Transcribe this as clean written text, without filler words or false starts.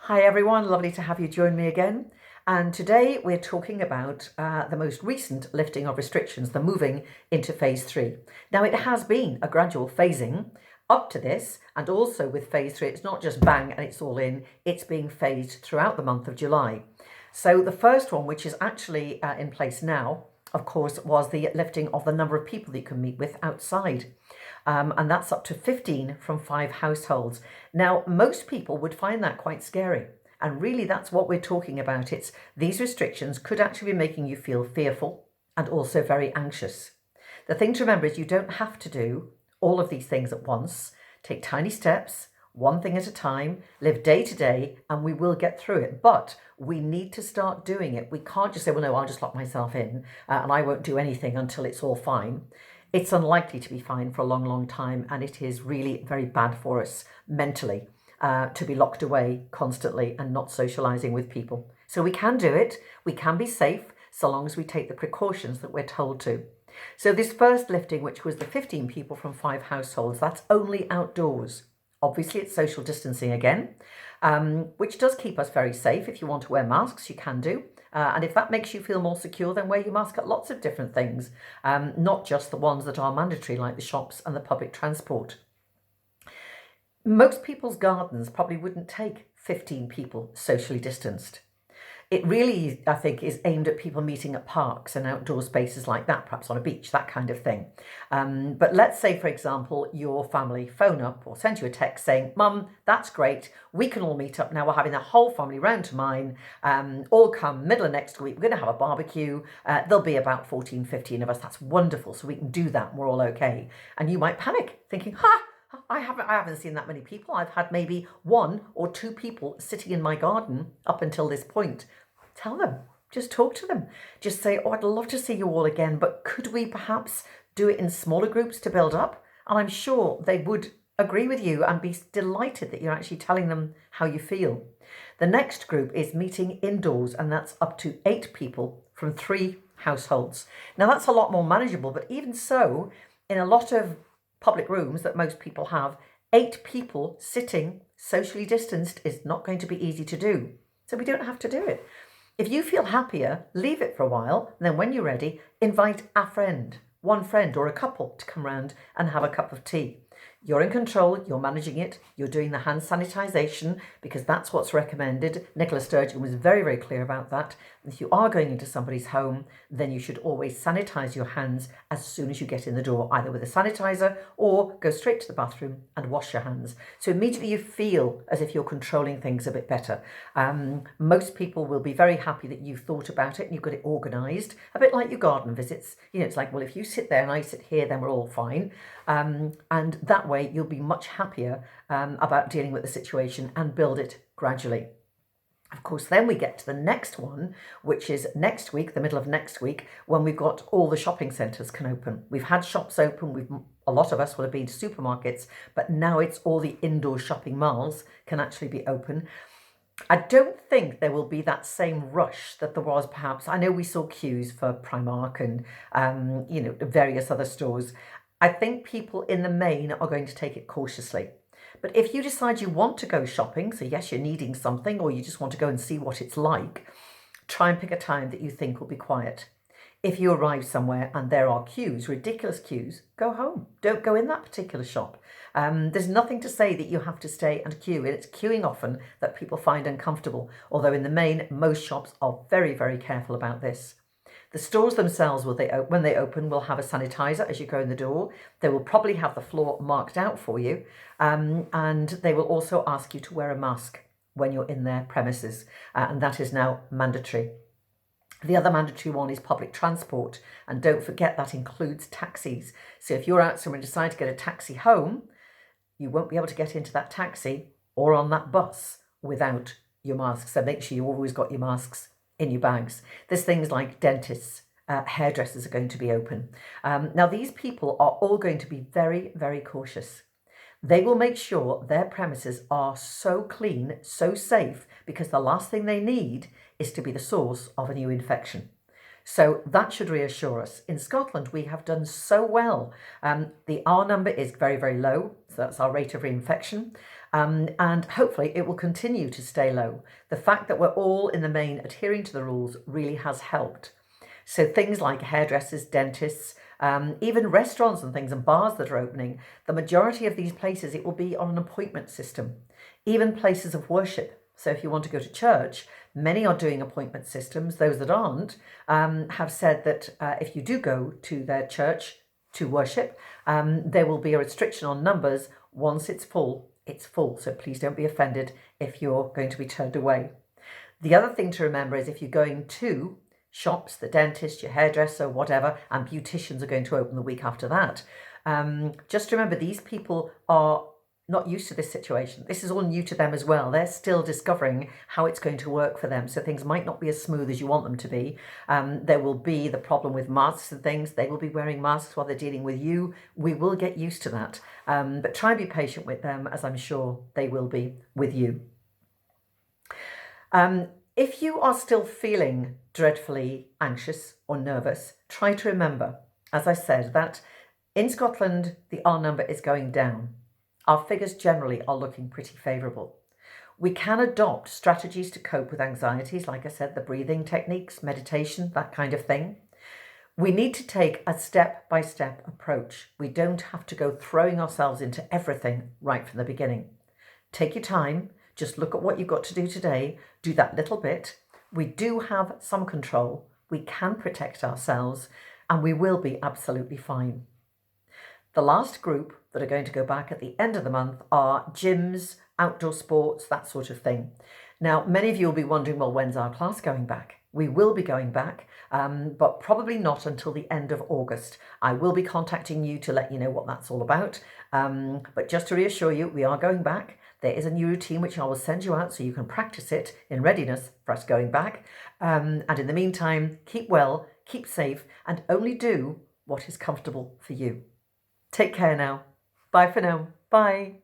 Hi everyone, lovely to have you join me again. And today we're talking about the most recent lifting of restrictions, the moving into phase 3. Now it has been a gradual phasing up to this, and also with phase 3, it's not just bang and it's all in, it's being phased throughout the month of July. So the first one, which is actually in place now, of course, was the lifting of the number of people that you can meet with outside. And that's up to 15 from 5 households. Now, most people would find that quite scary. And really, that's what we're talking about. It's these restrictions could actually be making you feel fearful and also very anxious. The thing to remember is you don't have to do all of these things at once. Take tiny steps, one thing at a time, live day to day, and we will get through it. But we need to start doing it. We can't just say, well, no, I'll just lock myself in and I won't do anything until it's all fine. It's unlikely to be fine for a long, long time, and it is really very bad for us mentally to be locked away constantly and not socialising with people. So we can do it, we can be safe, so long as we take the precautions that we're told to. So this first lifting, which was the 15 people from 5 households, that's only outdoors. Obviously, it's social distancing again, which does keep us very safe. If you want to wear masks, you can do. And if that makes you feel more secure, then wear your mask at lots of different things, not just the ones that are mandatory, like the shops and the public transport. Most people's gardens probably wouldn't take 15 people socially distanced. It really, I think, is aimed at people meeting at parks and outdoor spaces like that, perhaps on a beach, that kind of thing. But let's say, for example, your family phone up or send you a text saying, Mum, that's great. We can all meet up now. We're having the whole family round to mine. All come middle of next week. We're going to have a barbecue. There'll be about 14, 15 of us. That's wonderful. So we can do that. We're all okay. And you might panic thinking, I haven't seen that many people. I've had maybe 1 or 2 people sitting in my garden up until this point. Tell them, just talk to them. Just say, oh, I'd love to see you all again, but could we perhaps do it in smaller groups to build up? And I'm sure they would agree with you and be delighted that you're actually telling them how you feel. The next group is meeting indoors, and that's up to 8 people from 3 households. Now that's a lot more manageable, but even so, in a lot of public rooms that most people have, 8 people sitting socially distanced is not going to be easy to do. So we don't have to do it. If you feel happier, leave it for a while, and then when you're ready, invite a friend, one friend or a couple to come round and have a cup of tea. You're in control, you're managing it, you're doing the hand sanitisation because that's what's recommended. Nicola Sturgeon was very, very clear about that. If you are going into somebody's home, then you should always sanitise your hands as soon as you get in the door, either with a sanitiser or go straight to the bathroom and wash your hands. So immediately you feel as if you're controlling things a bit better. Most people will be very happy that you've thought about it and you've got it organised, a bit like your garden visits. You know, it's like, well, if you sit there and I sit here, then we're all fine. And that way you'll be much happier about dealing with the situation and build it gradually. Of course, then we get to the next one, which is next week, the middle of next week, when we've got all the shopping centres can open. We've had shops open, a lot of us will have been to supermarkets, but now it's all the indoor shopping malls can actually be open. I don't think there will be that same rush that there was perhaps. I know we saw queues for Primark and, various other stores. I think people in the main are going to take it cautiously. But if you decide you want to go shopping, so yes, you're needing something, or you just want to go and see what it's like, try and pick a time that you think will be quiet. If you arrive somewhere and there are queues, ridiculous queues, go home. Don't go in that particular shop. There's nothing to say that you have to stay and queue. It's queuing often that people find uncomfortable, although in the main, most shops are very, very careful about this. The stores themselves, when they open, will have a sanitizer as you go in the door. They will probably have the floor marked out for you, and they will also ask you to wear a mask when you're in their premises, and that is now mandatory. The other mandatory one is public transport, and don't forget that includes taxis. So if you're out somewhere and decide to get a taxi home, you won't be able to get into that taxi or on that bus without your mask. So make sure you always got your masks in your bags. There's things like dentists, hairdressers are going to be open. Now these people are all going to be very, very cautious. They will make sure their premises are so clean, so safe, because the last thing they need is to be the source of a new infection. So that should reassure us. In Scotland, we have done so well. The R number is very, very low. So that's our rate of reinfection. and hopefully it will continue to stay low. The fact that we're all in the main adhering to the rules really has helped. So things like hairdressers, dentists, even restaurants and things and bars that are opening, the majority of these places, it will be on an appointment system. Even places of worship. So if you want to go to church, many are doing appointment systems. Those that aren't have said that if you do go to their church to worship, there will be a restriction on numbers. Once it's full, it's full. So please don't be offended if you're going to be turned away. The other thing to remember is if you're going to shops, the dentist, your hairdresser, whatever, and beauticians are going to open the week after that. Just remember, these people are not used to this situation. This is all new to them as well. They're still discovering how it's going to work for them. So things might not be as smooth as you want them to be. There will be the problem with masks and things. They will be wearing masks while they're dealing with you. We will get used to that. But try and be patient with them, as I'm sure they will be with you. If you are still feeling dreadfully anxious or nervous, try to remember, as I said, that in Scotland, the R number is going down. Our figures generally are looking pretty favourable. We can adopt strategies to cope with anxieties, like I said, the breathing techniques, meditation, that kind of thing. We need to take a step-by-step approach. We don't have to go throwing ourselves into everything right from the beginning. Take your time. Just look at what you've got to do today. Do that little bit. We do have some control. We can protect ourselves and we will be absolutely fine. The last group that are going to go back at the end of the month are gyms, outdoor sports, that sort of thing. Now, many of you will be wondering, well, when's our class going back? We will be going back, but probably not until the end of August. I will be contacting you to let you know what that's all about. But just to reassure you, we are going back. There is a new routine which I will send you out so you can practice it in readiness for us going back. And in the meantime, keep well, keep safe, and only do what is comfortable for you. Take care now. Bye for now. Bye.